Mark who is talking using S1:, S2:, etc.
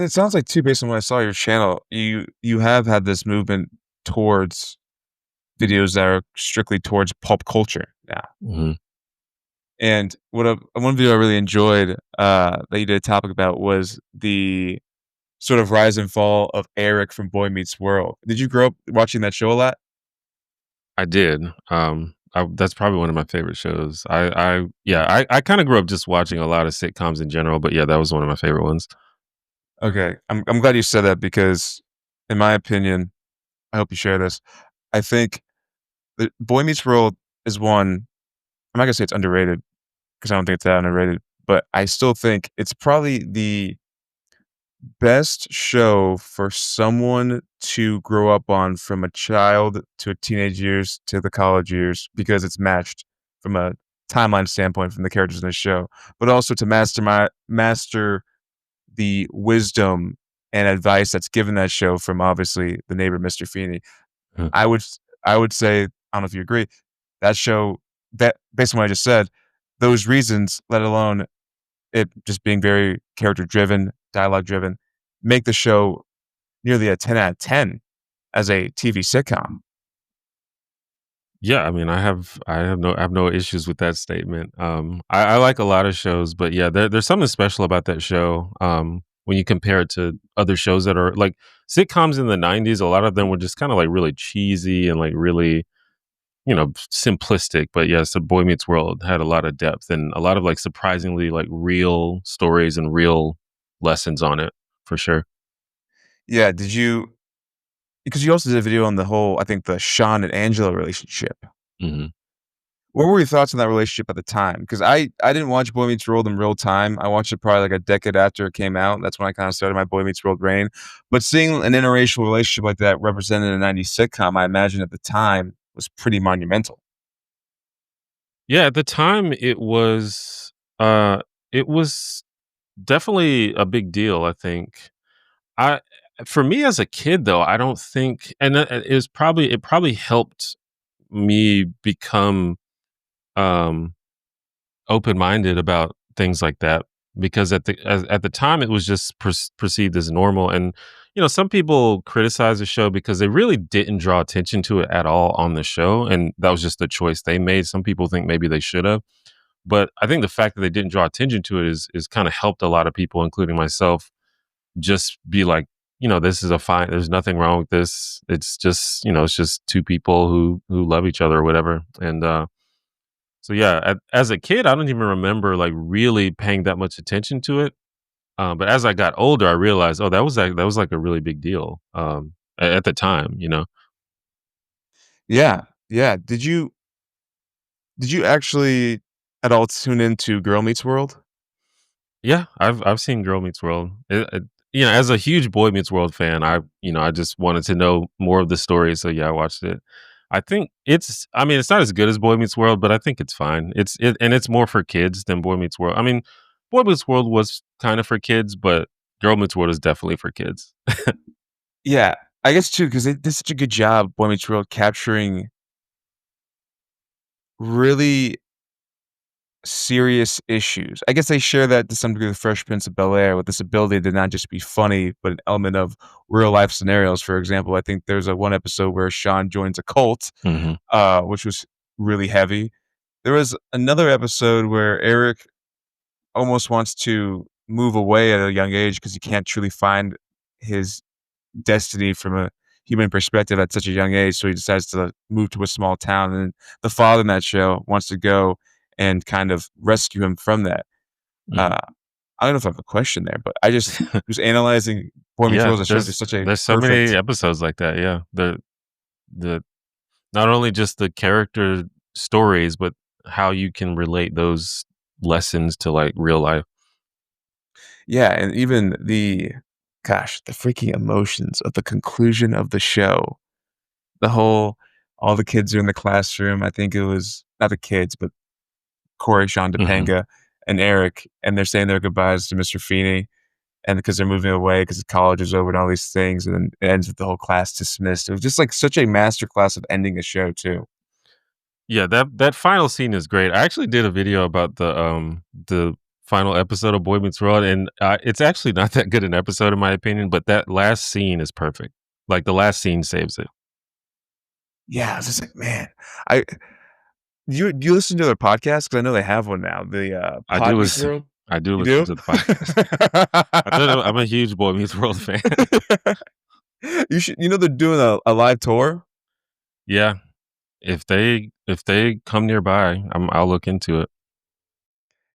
S1: It sounds like too, based on when I saw your channel, you have had this movement towards videos that are strictly towards pulp culture now.
S2: Mhm.
S1: And one video I really enjoyed, that you did a topic about was the sort of rise and fall of Eric from Boy Meets World. Did you grow up watching that show a lot?
S2: I did. That's probably one of my favorite shows. I kind of grew up just watching a lot of sitcoms in general, but yeah, that was one of my favorite ones.
S1: Okay, I'm glad you said that because, in my opinion, I hope you share this. I think that Boy Meets World is one. I'm not gonna say it's underrated because I don't think it's that underrated, but I still think it's probably the best show for someone to grow up on from a child to teenage years to the college years because it's matched from a timeline standpoint from the characters in the show, but also to master the wisdom and advice that's given that show from obviously the neighbor Mr. Feeny.
S2: Mhm.
S1: I would I would say, I don't know if you agree, that show that based on what I just said, those reasons, let alone it just being very character driven, dialogue driven, make the show nearly a 10 out of 10 as a TV sitcom.
S2: Yeah, I mean, I have no issues with that statement. I like a lot of shows, but yeah, there's something special about that show. When you compare it to other shows that are like sitcoms in the '90s, a lot of them were just kind of like really cheesy and like really, simplistic. But yes, the Boy Meets World had a lot of depth and a lot of like surprisingly like real stories and real lessons on it for sure.
S1: Yeah, did you because you also did a video on the whole, I think the Shawn and Angela relationship.
S2: Hmm.
S1: What were your thoughts on that relationship at the time? Because I didn't watch Boy Meets World in real time. I watched it probably like a decade after it came out. That's when I kind of started my Boy Meets World reign. But seeing an interracial relationship like that represented in a '90s sitcom, I imagine at the time was pretty monumental.
S2: Yeah, at the time uh, it was definitely a big deal. I think I for me as a kid though, I don't think and it probably helped me become um open-minded about things like that because at the time it was just perceived as normal and some people criticize the show because they really didn't draw attention to it at all on the show and that was just the choice they made. Some people think maybe they should have, but I think the fact that they didn't draw attention to it is kind of helped a lot of people including myself just be like, this is a fine. There's nothing wrong with this. It's just, it's just two people who love each other or whatever. And so yeah, as a kid, I don't even remember like really paying that much attention to it. But as I got older, I realized, oh, that was like a really big deal at the time.
S1: Yeah, yeah. Did you actually at all tune into Girl Meets World?
S2: Yeah, I've seen Girl Meets World. As a huge Boy Meets World fan, I just wanted to know more of the story, so yeah, I watched it. I think I mean, it's not as good as Boy Meets World, but I think it's fine. And it's more for kids than Boy Meets World. I mean, Boy Meets World was kind of for kids, but Girl Meets World is definitely for kids.
S1: Yeah, I guess too because they did such a good job, Boy Meets World, capturing really serious issues. I guess they share that to some degree with Fresh Prince of Bel-Air with this ability to not just be funny, but an element of real life scenarios. For example, I think there's a one episode where Shawn joins a cult,
S2: Hmm.
S1: which was really heavy. There was another episode where Eric almost wants to move away at a young age because he can't truly find his destiny from a human perspective at such a young age. So he decides to move to a small town, and the father in that show wants to go and kind of rescue him from that.
S2: Hmm.
S1: Uh, I don't know if I have a question there, but I just was analyzing Boy Meets
S2: Yeah,
S1: World as a show is just such a
S2: there's so many
S1: perfect.
S2: episodes like that. Yeah, the not only just the character stories, but how you can relate those lessons to like real life.
S1: Yeah, and even the freaking emotions of the conclusion of the show. The whole all the kids are in the classroom. I think it was not the kids, but Corey, Sean
S2: Hmm.
S1: Topanga, and Eric, and they're saying their goodbyes to Mr. Feeney, and because they're moving away because college is over and all these things, and then it ends with the whole class dismissed. It was just like such a masterclass of ending a show too.
S2: Yeah, that final scene is great. I actually did a video about the final episode of Boy Meets World, and it's actually not that good an episode in my opinion, but that last scene is perfect. Like the last scene saves it.
S1: Yeah, I was just like, man, I do you listen to their podcast? Because I know they have one now, the,
S2: I do
S1: Pod Meets
S2: listen.
S1: World?
S2: I do
S1: You
S2: listen
S1: do?
S2: to the podcast. I told you I'm a huge Boy Meets World fan.
S1: They're doing a live tour?
S2: Yeah, if they come nearby, I'll look into it.